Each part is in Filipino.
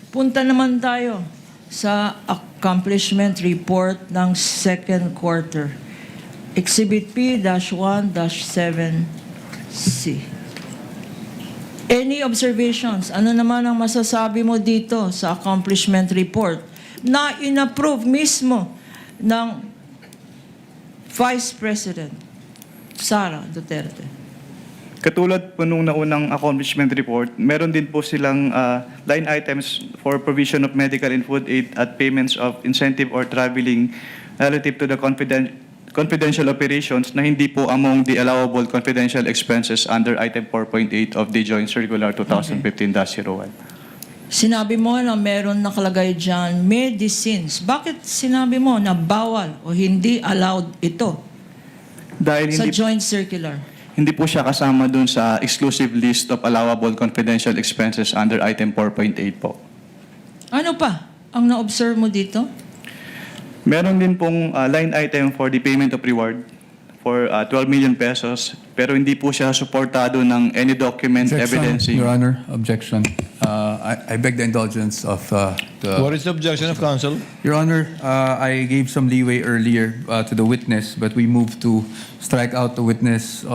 Punta naman tayo sa accomplishment report ng second quarter. Exhibit P-1-7C. Any observations? Ano naman ang masasabi mo dito sa accomplishment report na inapprove mismo ng Vice President Sara Duterte? Katulad po nung naunang accomplishment report, meron din po silang line items for provision of medical and food aid at payments of incentive or traveling relative to the confidential operations na hindi po among the allowable confidential expenses under item 4.8 of the Joint Circular 2015-01. Sinabi mo na meron nakalagay dyan medicines. Bakit sinabi mo na bawal o hindi allowed ito Dahil sa Joint Circular? hindi po siya kasama dun sa exclusive list of allowable confidential expenses under item 4.8 po. Ano pa ang na-observe mo dito? Meron din pong line item for the payment of reward for 12 million pesos, pero hindi po siya suportado ng any document evidencing. Your Honor, objection. I beg the indulgence of the... What is the objection of counsel? Your Honor, I gave some leeway earlier to the witness, but we moved to strike out the witness,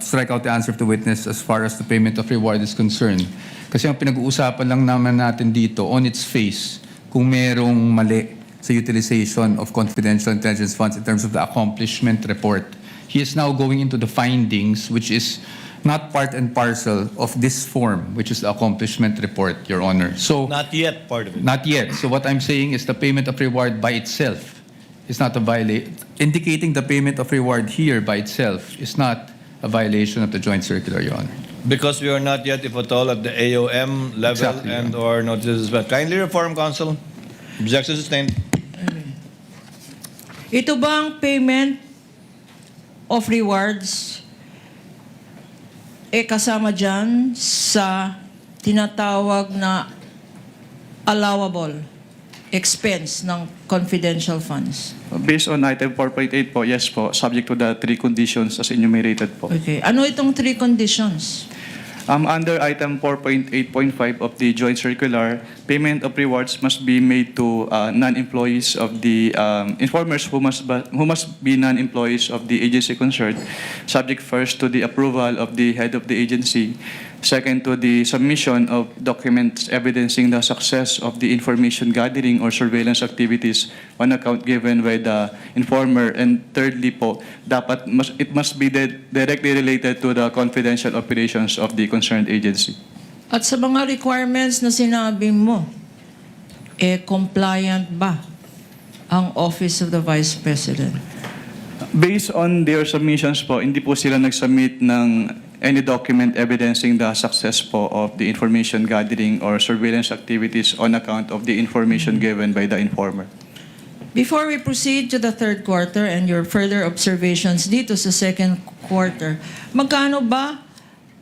strike out the answer of the witness as far as the payment of reward is concerned. Kasi ang pinag-uusapan lang naman natin dito, on its face, kung merong mali sa utilization of confidential intelligence funds in terms of the accomplishment report. He is now going into the findings, which is not part and parcel of this form, which is the accomplishment report, Your Honor. So, Not yet part of it. not yet. So what I'm saying is the payment of reward by itself is not a violation. Indicating the payment of reward here by itself is not a violation of the Joint Circular, Your Honor. Because we are not yet, if at all, at the AOM level Exactly, and or notices. But kindly reform, counsel. Objection sustained. Ito bang payment of rewards kasama dyan sa tinatawag na allowable expense ng confidential funds? Based on item 4.8 po, yes po, subject to the three conditions as enumerated po. Okay. Ano itong three conditions? Under item 4.8.5 of the Joint Circular, payment of rewards must be made to non-employees of the informers who must be non-employees of the agency concerned, subject first to the approval of the head of the agency, second to the submission of documents evidencing the success of the information gathering or surveillance activities on account given by the informer, and thirdly po, it must be directly related to the confidential operations of the concerned agency. At sa mga requirements na sinabi mo, compliant ba ang Office of the Vice President? Based on their submissions po, hindi po sila nag-submit ng any document evidencing the success po of the information gathering or surveillance activities on account of the information given by the informer. Before we proceed to the third quarter and your further observations dito sa second quarter, magkano ba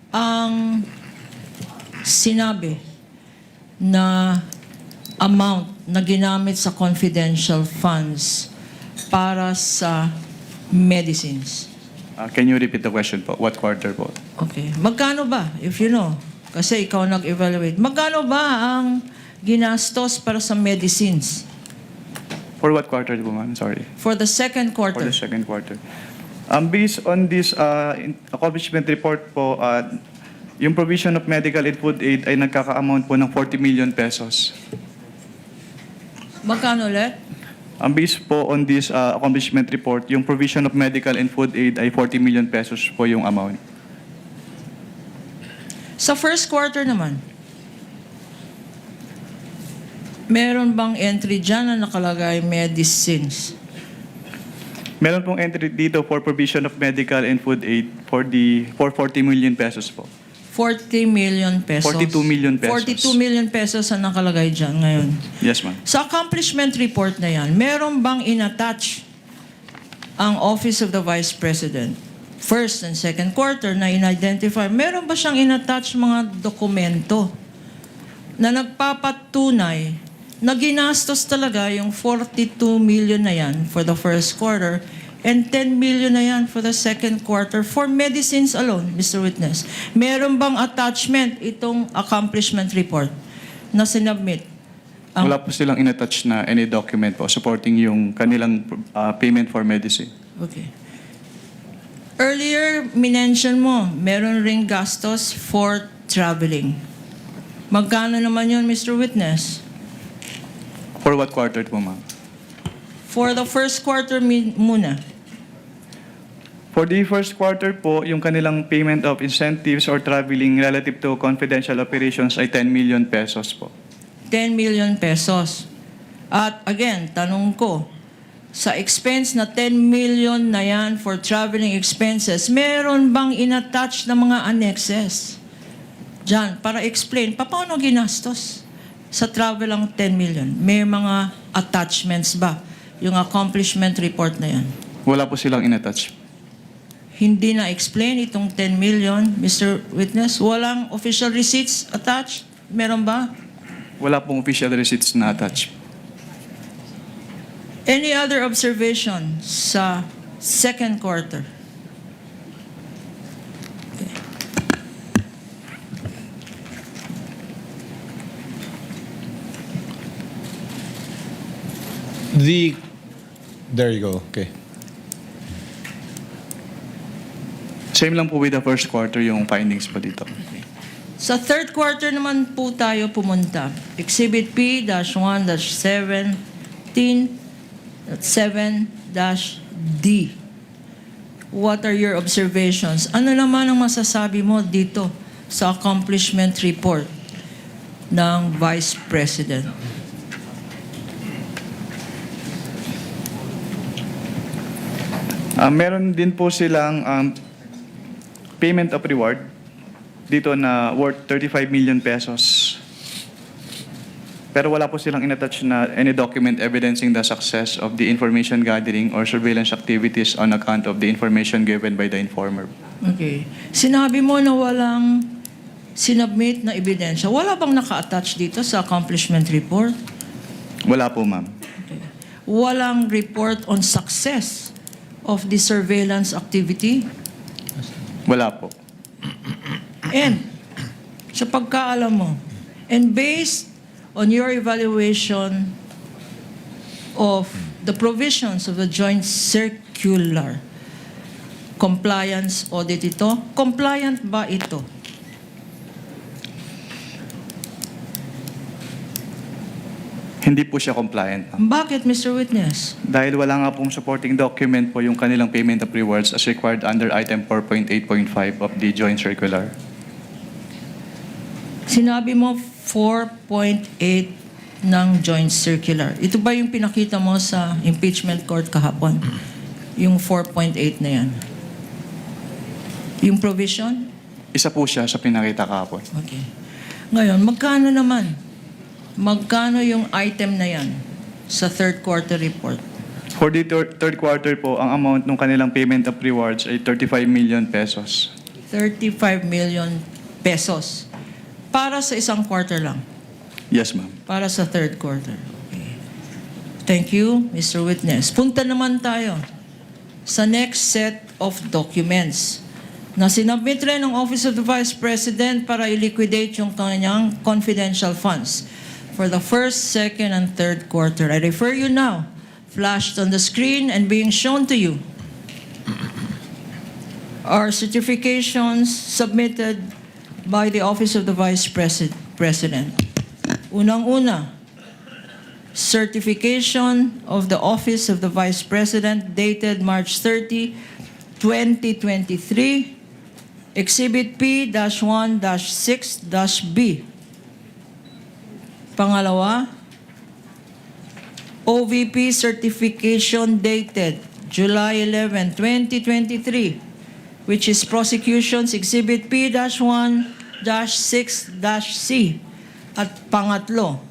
ang sinabi na amount na ginamit sa confidential funds para sa medicines? Can you repeat the question po? What quarter po? Okay. Magkano ba, if you know? Kasi ikaw nag-evaluate. Magkano ba ang ginastos para sa medicines For what quarter po, ma'am? Sorry. for the second For quarter? the second quarter. Based on this accomplishment report po, yung provision of medical and food aid ay nagkaka-amount po ng 40 million pesos. Magkano ulit? Based po on this accomplishment report, yung provision of medical and food aid ay 40 million pesos po yung amount. Sa first quarter naman, meron bang entry dyan na nakalagay medicines? Meron pong entry dito for provision of medical and food aid for 40 million pesos po. 40 million pesos. 42 million pesos. 42 million pesos ang nakalagay dyan ngayon. Yes, ma'am. Sa accomplishment report na yan, meron bang inattach ang Office of the Vice President? First and second quarter na in-identify, meron ba siyang inattach mga dokumento na nagpapatunay na ginastos talaga yung 42 million na yan for the first quarter and 10 million na yan for the second quarter for medicines alone, Mr. Witness? Meron bang attachment itong accomplishment report na sinubmit Wala po silang inattach na any document po supporting yung kanilang payment for medicine. Okay. Earlier, minention mo, meron ring gastos for traveling. Magkano naman yun, Mr. Witness? For what quarter po, ma'am? For the first quarter muna. For the first quarter po, yung kanilang payment of incentives or traveling relative to confidential operations ay 10 million pesos po. 10 million pesos. At again, tanong ko, sa expense na 10 million na yan for traveling expenses, meron bang inattach na mga annexes? Diyan, para explain, paano ginastos sa travel ang 10 million? May mga attachments ba? Yung accomplishment report na yan. Wala po silang inattach. Hindi na-explain itong 10 million, Mr. Witness? Walang official receipts attached? Meron ba? Wala pong official receipts na attach. Any other observation sa second quarter? There you go. Okay. Same lang po with the first quarter yung findings po dito. Sa third quarter naman po tayo pumunta. Exhibit P-1-17-7-D. What are your observations? Ano naman ang masasabi mo dito sa accomplishment report ng Vice President? Meron din po silang payment of reward dito na worth 35 million pesos. Pero wala po silang inattach na any document evidencing the success of the information gathering or surveillance activities on account of the information given by the informer. Okay. Sinabi mo na walang sinubmit na ebidensya. Wala bang naka-attach dito sa accomplishment report? Wala po, ma'am. Walang report on success of the surveillance activity? Wala po. And, sa pagkaalam mo, and based on your evaluation of the provisions of the joint circular, compliance audit ito, compliant ba ito? Hindi po siya compliant, ma'am. Bakit, Mr. Witness? Dahil wala nga pong supporting document po yung kanilang payment of rewards as required under item 4.8.5 of the joint circular. Sinabi mo 4.8 ng joint circular. Ito ba yung pinakita mo sa impeachment court kahapon? Yung 4.8 na yan? Yung provision? Isa po siya sa pinakita kahapon. Okay. Ngayon, magkano naman? Magkano yung item na yan sa third quarter report? For the third quarter po, ang amount ng kanilang payment of rewards ay 35 million pesos. 35 million pesos. Para sa isang quarter lang. Yes, ma'am. Para sa third quarter. Okay. Thank you, Mr. Witness. Punta naman tayo sa next set of documents na sinubmit rin ng Office of the Vice President para i-liquidate yung kanyang confidential funds for the first, second, and third quarter. I refer you now, flashed on the screen and being shown to you, are certifications submitted by the Office of the Vice President. Unang-una, certification of the Office of the Vice President dated March 30, 2023, Exhibit P-1-6-B. Pangalawa, OVP certification dated July 11, 2023, which is Prosecution's Exhibit P-1-6-C. At pangatlo,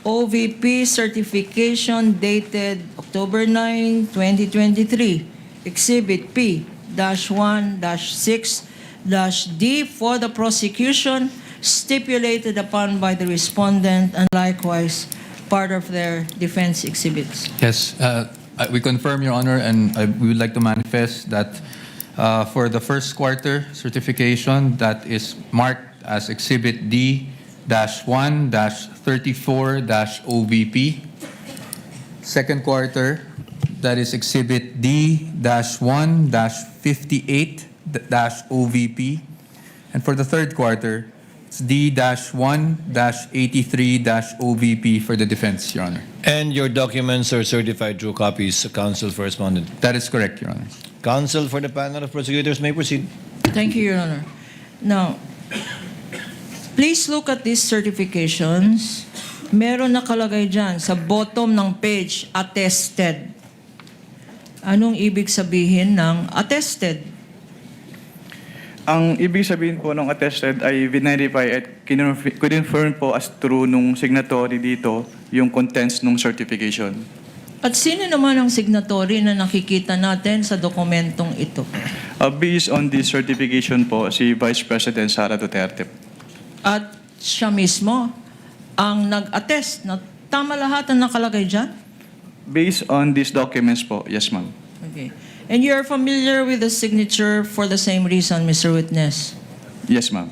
OVP certification dated October 9, 2023, Exhibit P-1-6-D for the prosecution stipulated upon by the respondent and likewise part of their defense exhibits. Yes, we confirm, Your Honor, and we would like to manifest that for the first quarter certification that is marked as Exhibit D D-1-34-OVP. Second quarter, that is Exhibit D-1-58-OVP. And for the third quarter, it's D-1-83-OVP for the defense, Your Honor. And your documents are certified true copies, counsel for respondent. That is correct, Your Honor. Counsel for the panel of prosecutors may proceed. Thank you, Your Honor. Now, please look at these certifications. Meron nakalagay dyan sa bottom ng page, attested. Anong ibig sabihin ng attested? Ang ibig sabihin po ng attested ay verify at confirm po as true nung signatory dito yung contents ng certification. At sino naman ang signatory na nakikita natin sa dokumentong ito? Based on this certification po, si Vice President Sara Duterte. At siya mismo ang nag-attest na tama lahat ang nakalagay dyan? Based on these documents po, yes ma'am. Okay. And you're familiar with the signature for the same reason, Mr. Witness? Yes ma'am.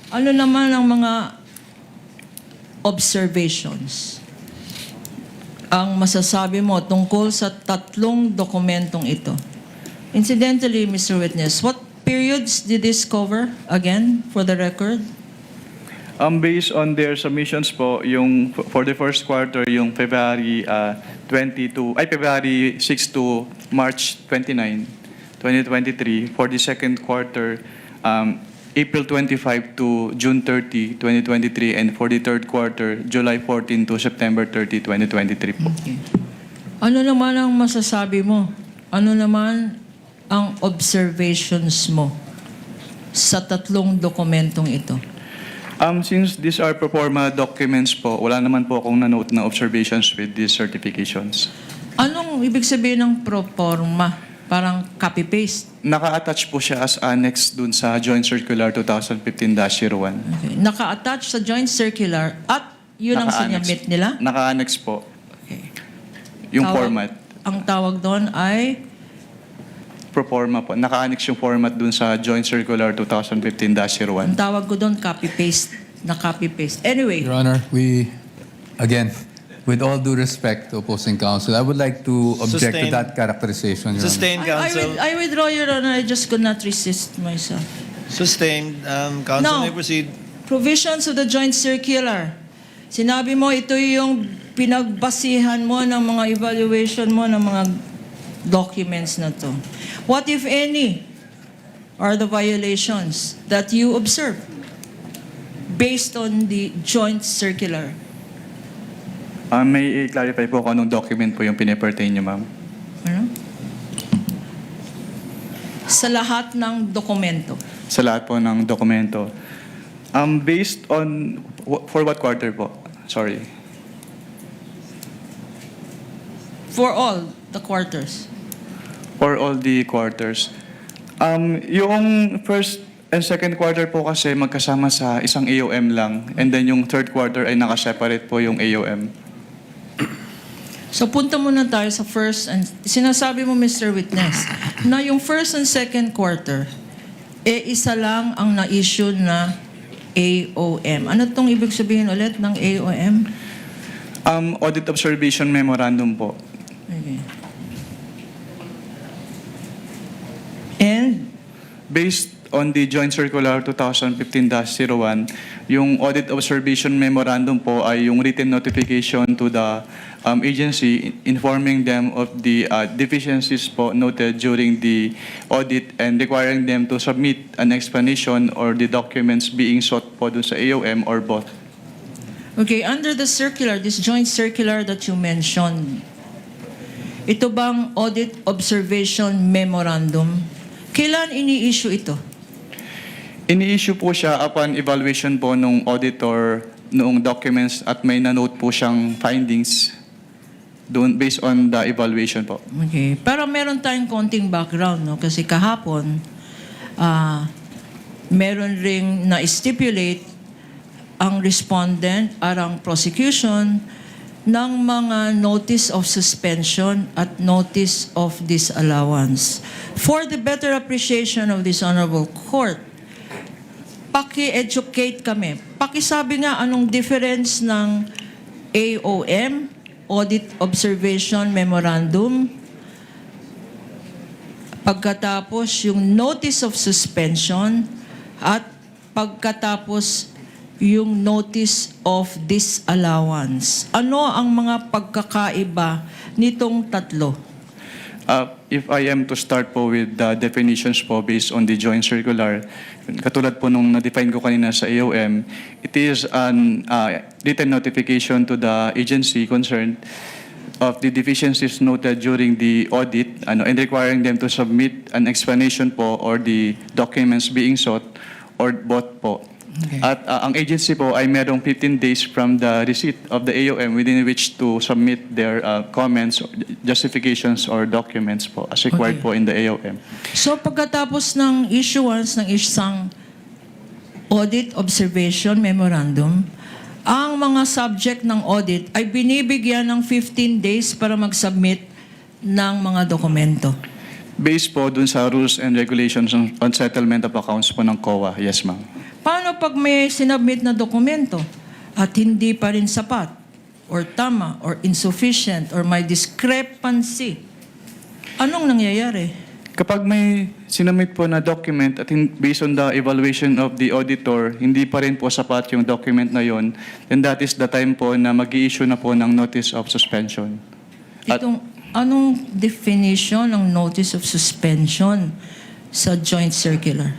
Ano naman ang mga observations ang masasabi mo tungkol sa tatlong dokumentong ito? Incidentally, Mr. Witness, what periods did this cover, again, for the record? Based on their submissions po, yung for the first quarter, yung February 6 to March 29, 2023. For the second quarter, April 25 to June 30, 2023. And for the third quarter, July 14 to September 30, 2023 po. Okay. Ano naman ang masasabi mo? Ano naman ang observations mo sa tatlong dokumentong ito? Since these are pro forma documents po, wala naman po akong na-note na observations with these certifications. Anong ibig sabihin ng pro forma? Parang copy-paste? Naka-attach po siya as annex dun sa Joint Circular 2015-01. Okay. Naka-attach sa joint circular at yun ang Naka-annex. sinabit nila? Naka-annex po. Okay. Yung Tawag- format. Ang tawag doon ay Pro forma po. Naka-annex yung format dun sa Joint Circular 2015-01. ang tawag ko doon copy-paste. Na copy-paste. Anyway, Your Honor, again, with all due respect to opposing counsel, I would like to object to Sustained. that characterization, Your Honor. Sustained, counsel. I withdraw, Your Honor. I just could not resist myself. Sustained. Counsel No. may proceed. Provisions of the joint circular. Sinabi mo, ito yung pinagbasihan mo ng mga evaluation mo ng mga documents na to. What, if any, are the violations that you observe based on the joint circular? May i-clarify po kung anong document po yung pinipertain niyo, ma'am. Ano? Sa lahat ng dokumento. Sa lahat po ng dokumento. Based on, for what quarter po? Sorry. For all the quarters. For all the quarters. Yung first and second quarter po kasi magkasama sa isang AOM lang. And then yung third quarter ay nakaseparate po yung AOM. So punta muna tayo sa first and sinasabi mo, Mr. Witness, na yung first and second quarter, isa lang ang na-issue na AOM. Ano tong ibig sabihin ulit ng AOM? Audit Observation Memorandum po. Okay. And Based on the Joint Circular 2015-01, yung Audit Observation Memorandum po ay yung written notification to the agency informing them of the deficiencies po noted during the audit and requiring them to submit an explanation or the documents being sought po dun sa AOM or both. okay, under the circular, this joint circular that you mentioned, ito bang Audit Observation Memorandum? Kailan ini-issue ito? Ini-issue po siya upon evaluation po nung auditor noong documents at may na-note po siyang findings doon based on the evaluation po. Okay. Pero meron tayong konting background, no? Kasi kahapon, meron ring na-stipulate ang respondent at ang prosecution ng mga notice of suspension at notice of disallowance. For the better appreciation of this honorable court, paki-educate kami. Pakisabi nga anong difference ng AOM, Audit Observation Memorandum, pagkatapos yung Notice of Suspension, at pagkatapos yung Notice of Disallowance. Ano ang mga pagkakaiba nitong tatlo? If I am to start po with the definitions po based on the joint circular, katulad po nung na-define ko kanina sa AOM, it is an written notification to the agency concerned of the deficiencies noted during the audit and requiring them to submit an explanation po or the documents being sought or both po. Okay. At ang agency po ay merong 15 days from the receipt of the AOM within which to submit their comments, justifications, or documents po as required Okay. po in the AOM. So pagkatapos ng issuance ng isang Audit Observation Memorandum, ang mga subject ng audit ay binibigyan ng 15 days para mag-submit ng mga dokumento. Based po dun sa rules and regulations on settlement of accounts po ng COA. Yes, ma'am. Paano pag may sinubmit na dokumento at hindi pa rin sapat or tama or insufficient or may discrepancy? Anong nangyayari? Kapag may sinumit po na document at based on the evaluation of the auditor, hindi pa rin po sapat yung document na yon, then that is the time po na mag-i-issue na po ng notice of suspension. At Anong definition ng notice of suspension sa joint circular?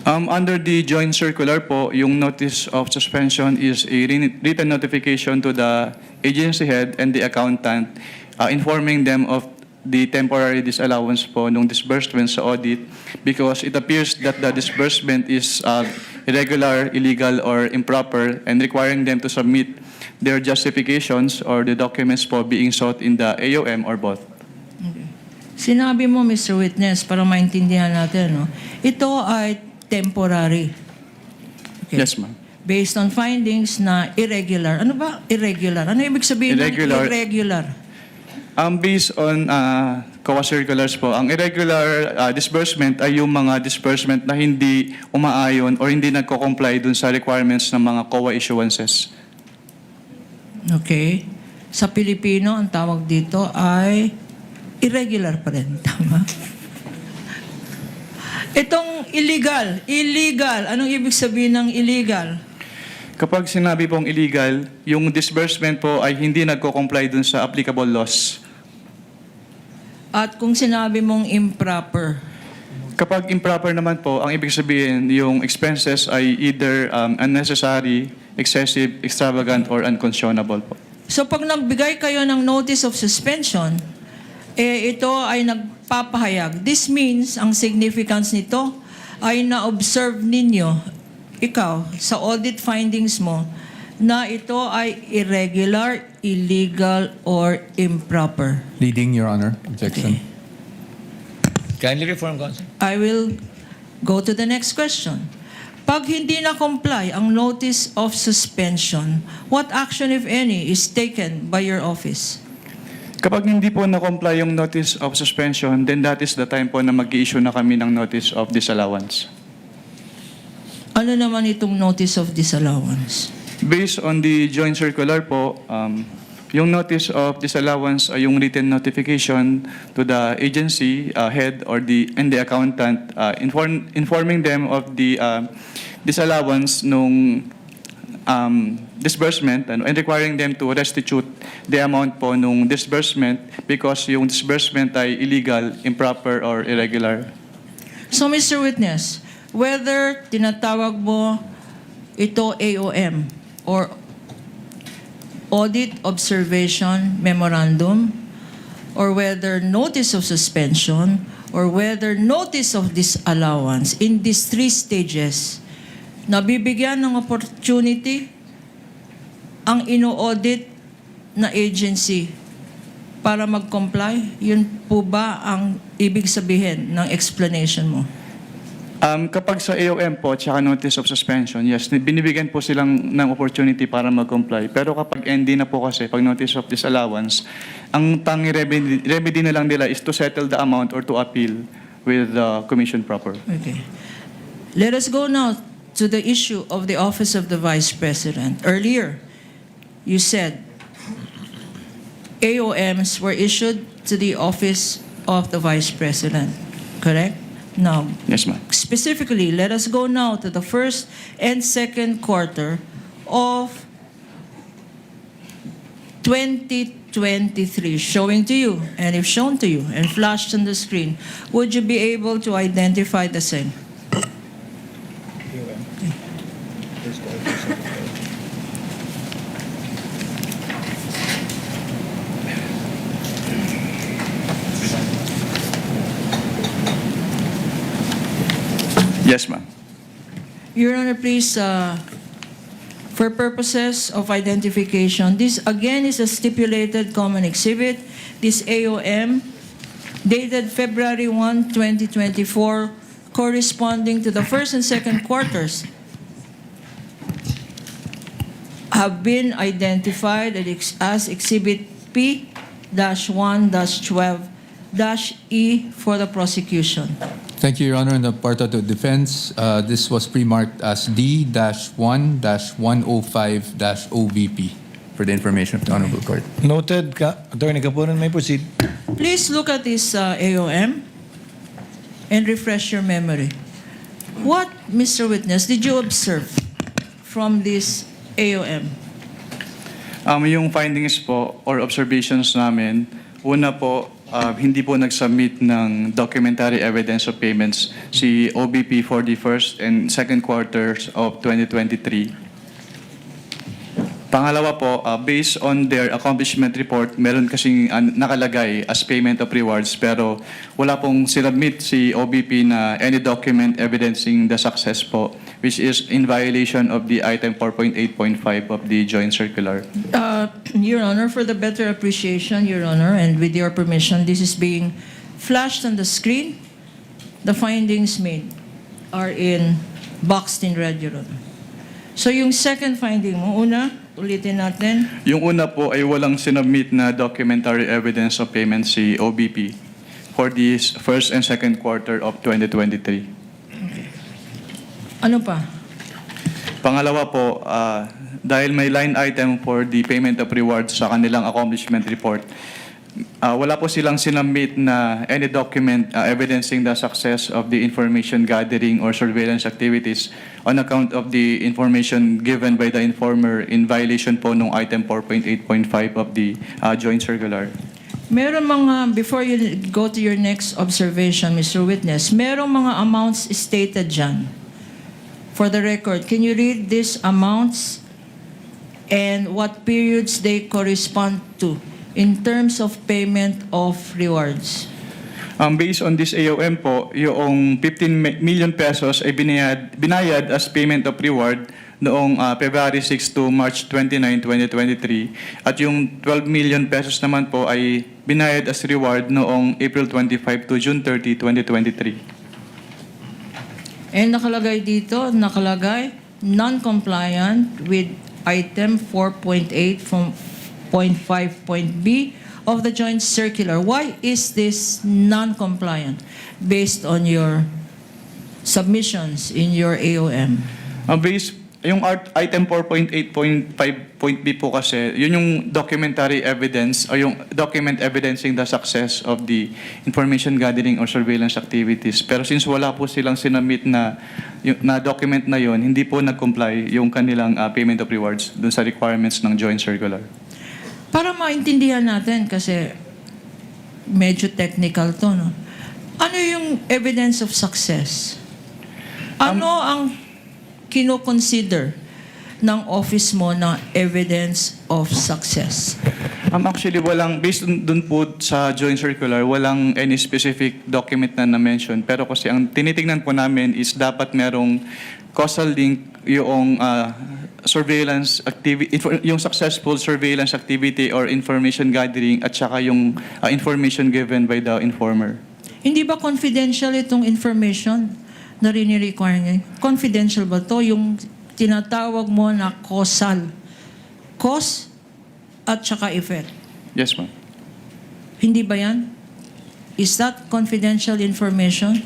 under the joint circular po, yung notice of suspension is a written notification to the agency head and the accountant informing them of the temporary disallowance po nung disbursement sa audit because it appears that the disbursement is irregular, illegal, or improper and requiring them to submit their justifications or the documents po being sought in the AOM or both. Sinabi mo, Mr. Witness, para maintindihan natin, no? Ito ay temporary. Okay. Yes, ma'am. Based on findings na irregular. Ano ba irregular? Ano ibig sabihin Irregular. ng irregular? Based on COA circulars po, ang irregular disbursement ay yung mga disbursement na hindi umaayon or hindi nagko-comply dun sa requirements ng mga COA issuances. Okay. Sa Pilipino, ang tawag dito ay irregular pa rin. Tama? Itong illegal. Anong ibig sabihin ng illegal? Kapag sinabi pong illegal, yung disbursement po ay hindi nagko-comply dun sa applicable laws. At kung sinabi mong improper, Kapag improper naman po, ang ibig sabihin, yung expenses ay either unnecessary, excessive, extravagant, or unconscionable po. so pag nagbigay kayo ng notice of suspension, ito ay nagpapahayag. This means, ang significance nito ay na-observe ninyo, ikaw, sa audit findings mo, na ito ay irregular, illegal, or improper. Leading, Your Honor. Objection. Kindly reform, Counsel. I will go to the next question. Pag hindi na-comply ang notice of suspension, what action, if any, is taken by your office? Kapag hindi po na-comply yung notice of suspension, then that is the time po na mag-i-issue na kami ng notice of disallowance. Ano naman itong notice of disallowance? Based on the joint circular po, yung notice of disallowance ay yung written notification to the agency head or the accountant informing them of the disallowance nung disbursement and requiring them to restitute the amount po nung disbursement because yung disbursement ay illegal, improper, or irregular. So, Mr. Witness, whether tinatawag mo ito AOM or Audit Observation Memorandum or whether notice of suspension or whether notice of disallowance, in these three stages, nabibigyan ng opportunity ang ino-audit na agency para mag-comply? Yun po ba ang ibig sabihin ng explanation mo? Kapag sa AOM po, tsaka notice of suspension, yes, binibigyan po silang ng opportunity para mag-comply. Pero kapag ND na po kasi, pag notice of disallowance, ang tangi remedy na lang nila is to settle the amount or to appeal with the commission proper. Okay. Let us go now to the issue of the office of the Vice President. Earlier, you said AOMs were issued to the office of the Vice President, correct? Now, Yes, ma'am. specifically, let us go now to the first and second quarter of 2023, showing to you, and if shown to you and flashed on the screen, would you be able to identify the same? Yes, ma'am. Your Honor, please, for purposes of identification, this again is a stipulated common exhibit. This AOM, dated February 1, 2024, corresponding to the first and second quarters, have been identified as Exhibit P-1-12-E for the prosecution. Thank you, Your Honor. On the part of the defense, this was pre-marked as D-1-105-OVP for the information of the Honorable Court. Noted. Attorney Kapunan, may proceed. Please look at this AOM and refresh your memory. What, Mr. Witness, did you observe from this AOM? Yung findings po or observations namin, una po, hindi po nag-submit ng documentary evidence of payments si OBP for the first and second quarters of 2023. Pangalawa po, based on their accomplishment report, meron kasing nakalagay as payment of rewards pero wala pong sinubmit si OBP na any document evidencing the success po, which is in violation of the item 4.8.5 of the joint circular. Your Honor, for the better appreciation, Your Honor, and with your permission, this is being flashed on the screen. The findings made are boxed in red, Your Honor. So yung second finding mo, una, ulitin natin. Yung una po ay walang sinubmit na documentary evidence of payment si OBP for the first and second quarter of 2023. Ano pa? Pangalawa po, dahil may line item for the payment of rewards sa kanilang accomplishment report, wala po silang sinubmit na any document evidencing the success of the information gathering or surveillance activities on account of the information given by the informer in violation po ng item 4.8.5 of the joint circular. Meron mga, before you go to your next observation, Mr. Witness, merong mga amounts stated dyan. For the record, can you read these amounts and what periods they correspond to in terms of payment of rewards? Based on this AOM po, yung 15 million pesos ay binayad as payment of reward noong February 6 to March 29, 2023. At yung 12 million pesos naman po ay binayad as reward noong April 25 to June 30, 2023. And nakalagay dito, non-compliant with item 4.8 from point 5.B of the joint circular. Why is this non-compliant based on your submissions in your AOM? Yung item 4.8.5.b po kasi, yun yung documentary evidence o yung document evidencing the success of the information gathering or surveillance activities. Pero since wala po silang sinubmit na document na yun, hindi po nag-comply yung kanilang payment of rewards dun sa requirements ng joint circular. Para maintindihan natin, kasi medyo technical to, no? Ano yung evidence of success? Ano ang kino-consider ng office mo na evidence of success? Actually, based dun po sa joint circular, walang any specific document na na-mention. Pero kasi ang tinitingnan po namin is dapat merong causal link yung surveillance activity, yung successful surveillance activity or information gathering at saka yung information given by the informer. Hindi ba confidential itong information na rini-require niya? Confidential ba to? Yung tinatawag mo na causal. Cause at saka effect. Yes, ma'am. Hindi ba yan? Is that confidential information?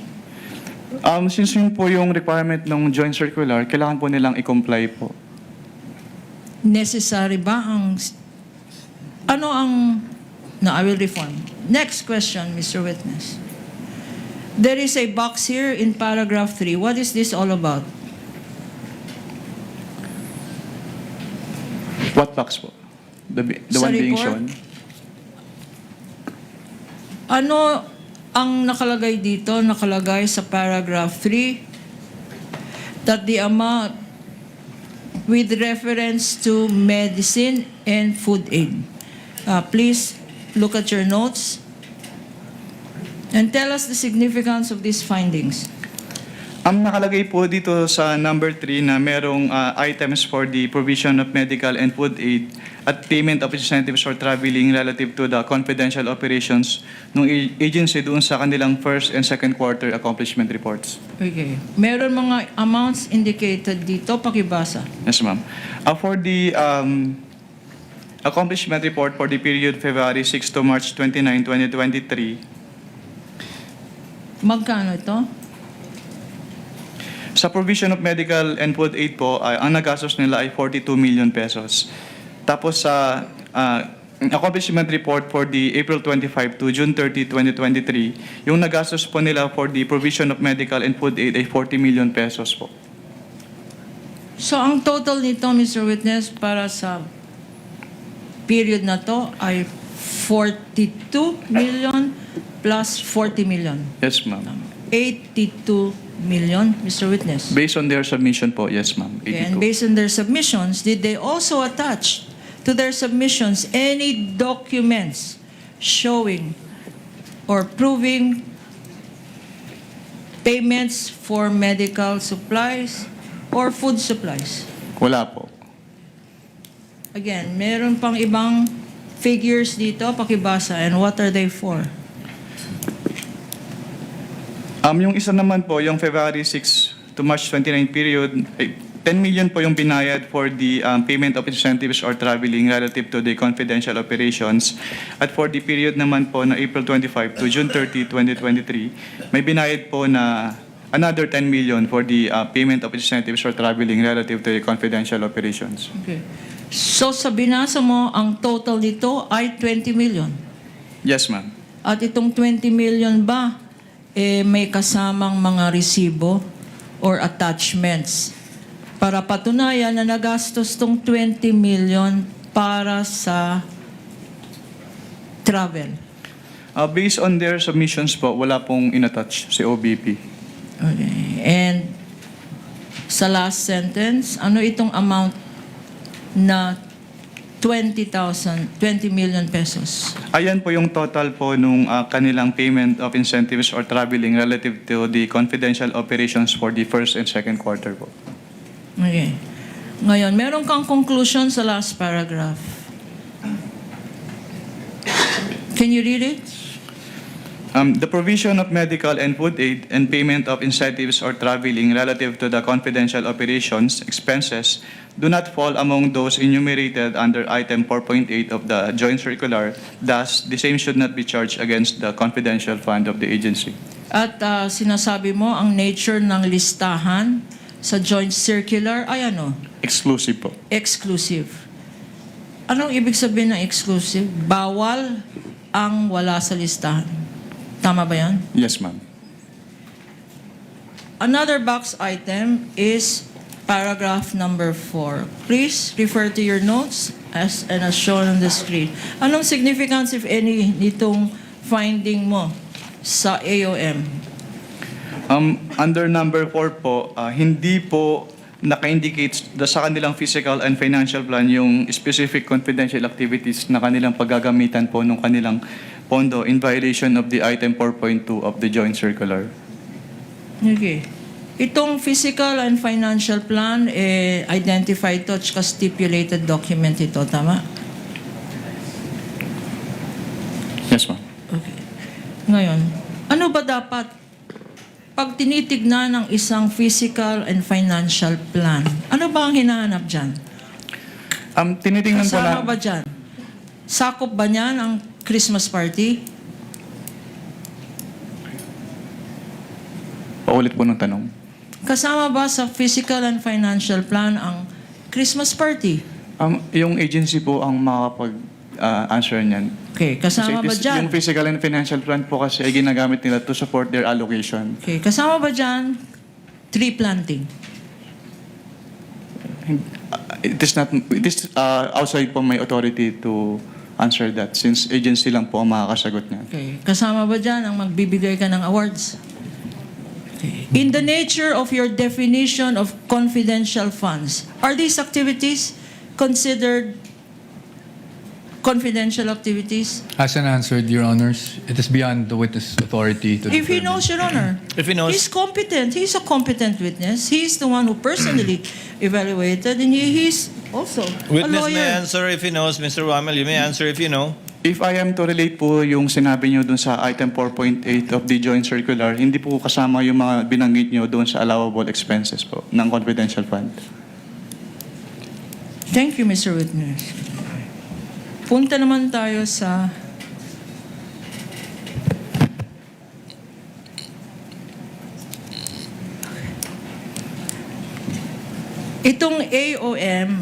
Since yun po yung requirement ng joint circular, kailangan po nilang i-comply po. Necessary ba ang... Ano ang... No, I will reform. Next question, Mr. Witness. There is a box here in paragraph 3. What is this all about? What box po? The Sa one being report? shown? Ano ang nakalagay dito? Nakalagay sa paragraph 3 that the amount with reference to medicine and food aid. Please look at your notes and tell us the significance of these findings. Ang nakalagay po dito sa number 3 na merong items for the provision of medical and food aid at payment of incentives for traveling relative to the confidential operations ng agency doon sa kanilang first and second quarter accomplishment reports. Okay. Meron mga amounts indicated dito. Pakibasa. Yes, ma'am. For the accomplishment report for the period February 6 to March 29, 2023, Magkano ito? sa provision of medical and food aid po, ang nagastos nila ay 42 million pesos. Tapos sa accomplishment report for the April 25 to June 30, 2023, yung nagastos po nila for the provision of medical and food aid ay 40 million pesos po. So, ang total nito, Mr. Witness, para sa period na to ay 42 million plus 40 million. Yes, ma'am. 82 million, Mr. Witness. Based on their submission po, yes, ma'am. 82. Okay, and based on their submissions, did they also attach to their submissions any documents showing or proving payments for medical supplies or food supplies? Wala po. Again, meron pang ibang figures dito, pakibasa, and what are they for? Yung isa naman po, yung February 6 to March 29 period, 10 million po yung binayad for the payment of incentives or traveling relative to the confidential operations. At for the period naman po na April 25 to June 30, 2023, may binayad po na another 10 million for the payment of incentives or traveling relative to the confidential operations. Okay. So sa binasa mo, ang total nito ay 20 million. Yes, ma'am. At itong 20 million ba, may kasamang mga resibo or attachments para patunayan na nagastos tong 20 million para sa travel. Based on their submissions po, wala pong inattach si OBP. Okay. And sa last sentence, ano itong amount na 20 million pesos? Ayan po yung total po nung kanilang payment of incentives or traveling relative to the confidential operations for the first and second quarter po. Okay. Ngayon, meron kang conclusion sa last paragraph. Can you read it? The provision of medical and food aid and payment of incentives or traveling relative to the confidential operations expenses do not fall among those enumerated under item 4.8 of the joint circular. Thus, the same should not be charged against the confidential fund of the agency. At sinasabi mo, ang nature ng listahan sa joint circular ay ano? Exclusive po. Exclusive. Anong ibig sabihin ng exclusive? Bawal ang wala sa listahan. Tama ba yan? Yes, ma'am. Another box item is paragraph number 4. Please refer to your notes as shown on the screen. Anong significance, if any, nitong finding mo sa AOM? Under number 4 po, hindi po naka-indicate sa kanilang physical and financial plan yung specific confidential activities na kanilang paggagamitan po ng kanilang pondo in violation of the item 4.2 of the joint circular. Okay. Itong physical and financial plan, identified to at saka stipulated document ito, tama? Yes, ma'am. Okay. Ngayon, ano ba dapat pag tinitignan ng isang physical and financial plan? Ano ba ang hinahanap dyan? Tinitingnan po Kasama na... ba dyan? Sakop ba niyan ang Christmas party? Paulit po ng tanong. Kasama ba sa physical and financial plan ang Christmas party? Yung agency po ang makakapag-answer niyan. Okay, kasama ba dyan? Yung physical and financial plan po kasi ay ginagamit nila to support their allocation. Okay, kasama ba dyan tree planting? It is outside po my authority to answer that since agency lang po ang makakasagot niyan. Okay, kasama ba dyan ang magbibigay ka ng awards? Okay. In the nature of your definition of confidential funds, are these activities considered confidential activities? As an answered, Your Honors, it is beyond the witness authority to If he determine. knows, Your Honor. If he knows. He's competent. He's a competent witness. He's the one who personally evaluated, and he's also a Witness may lawyer. answer if he knows. Mr. Wamel, you may answer if you know. If I am to relate po yung sinabi nyo dun sa item 4.8 of the joint circular, hindi po kasama yung mga binanggit nyo dun sa allowable expenses po ng confidential fund. Thank you, Mr. Witness. Punta naman tayo sa itong AOM,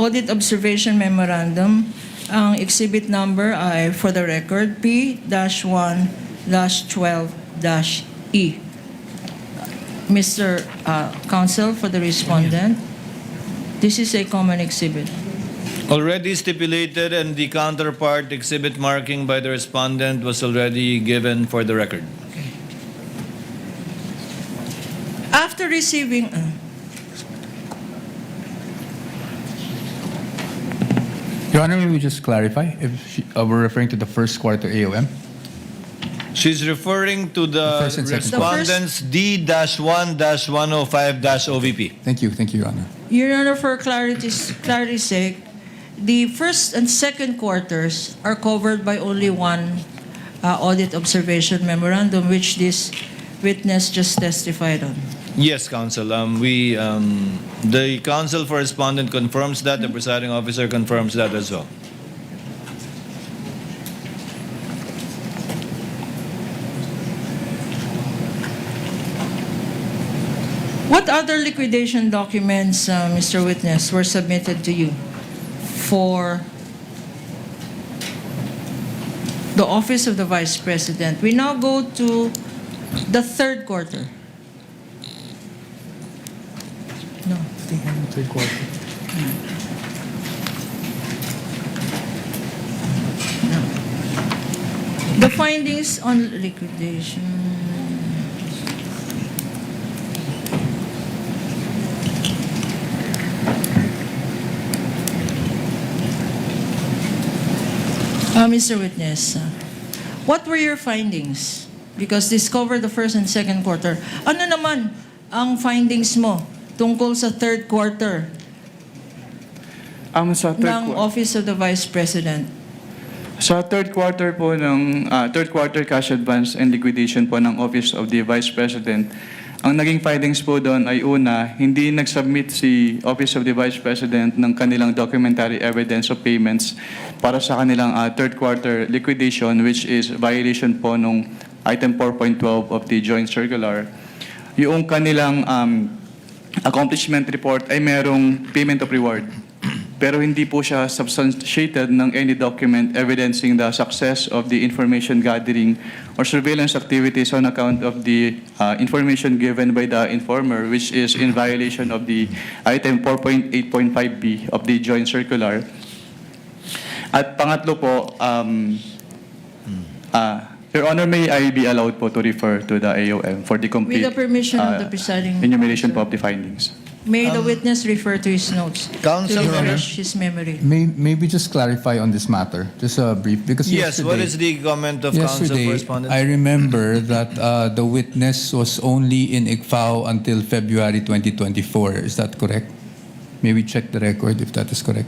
Audit Observation Memorandum, ang exhibit number ay, for the record, P-1-12-E. Mr. Counsel, for the respondent, this is a common exhibit. Already stipulated and the counterpart exhibit marking by the respondent was already given for the record. After receiving... Your Honor, may we just clarify if we're referring to the first quarter AOM? She's referring to the The first and second. respondent's D-1-105-OVP. Thank you, Your Honor. Your Honor, for clarity's sake, the first and second quarters are covered by only one audit observation memorandum, which this witness just testified on. Yes, counsel. The counsel for respondent confirms that. The presiding officer confirms that as well. What other liquidation documents, Mr. Witness, were submitted to you for the Office of the Vice President? We now go to the third quarter. No. Third quarter. No. The findings on liquidation. Mr. Witness, what were your findings? Because this covered the first and second quarter. Ano naman ang findings mo tungkol sa third quarter Sa ng Office of the Vice President? Sa third quarter po ng third quarter cash advance and liquidation po ng Office of the Vice President, ang naging findings po doon ay una, hindi nag-submit si Office of the Vice President ng kanilang documentary evidence of payments para sa kanilang third quarter liquidation, which is violation po nung item 4.12 of the joint circular. Yung kanilang accomplishment report ay merong payment of reward. Pero hindi po siya substantiated ng any document evidencing the success of the information gathering or surveillance activities on account of the information given by the informer, which is in violation of the item 4.8.5b of the joint circular. At pangatlo po, Your Honor, may I be allowed po to refer to the AOM for the complete With the permission of the presiding enumeration po officer. of the findings. May the witness refer to his notes Counsel, to Your Honor. refresh his memory. Maybe just clarify on this matter, just brief, because Yes, what is yesterday, the comment of counsel for yesterday respondent? I remember that the witness was only in ICFAO until February 2024. Is that correct? Maybe check the record if that is correct.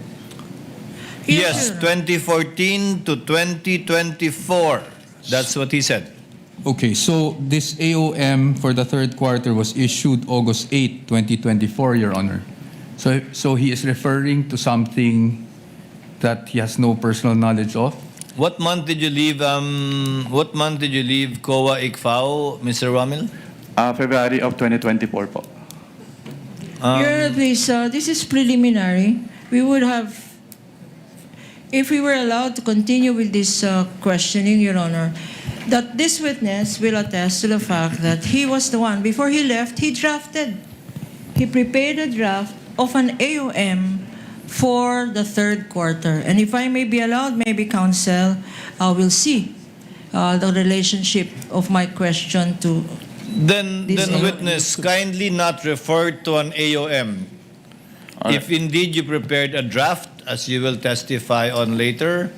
Yes, Your 2014 to 2024. That's what he said. Okay, so this AOM for the third quarter was issued August 8, 2024, Your Honor. So he is referring to something that he has no personal knowledge of. What month did you leave? What month did you leave COA ICFAO, Mr. Ramil? February of 2024 po. Your Honor, please, this is preliminary. We would have, if we were allowed to continue with this questioning, Your Honor, that this witness will attest to the fact that he was the one, before he left, he prepared a draft of an AUM for the third quarter. And if I may be allowed, maybe counsel will see the relationship of my question to Then This AUM. witness, kindly not refer to an AOM. If indeed you prepared a draft, as you will testify on later,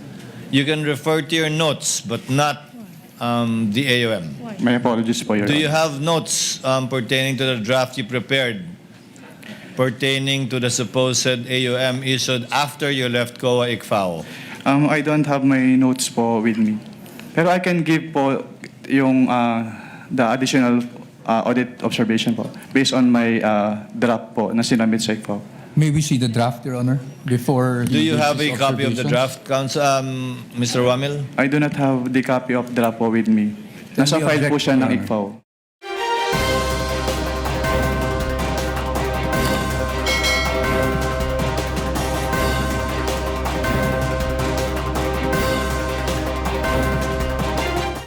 you can refer to your notes, but not the AOM. My apologies po, Your Do you Honor. have notes pertaining to the draft you prepared, pertaining to the supposed AOM issued after you left COA ICFAO? I don't have my notes po with me. Pero I can give po yung the additional audit observation po based on my draft po na sinamit sa ICFAO. May we see the draft, Your Honor, before... Do you have a copy of the observations? draft, Counsel, Mr. Wamil? I do not have the copy of draft po with me. Nasa Can we file po object, siya Your ng Honor? ICFAO.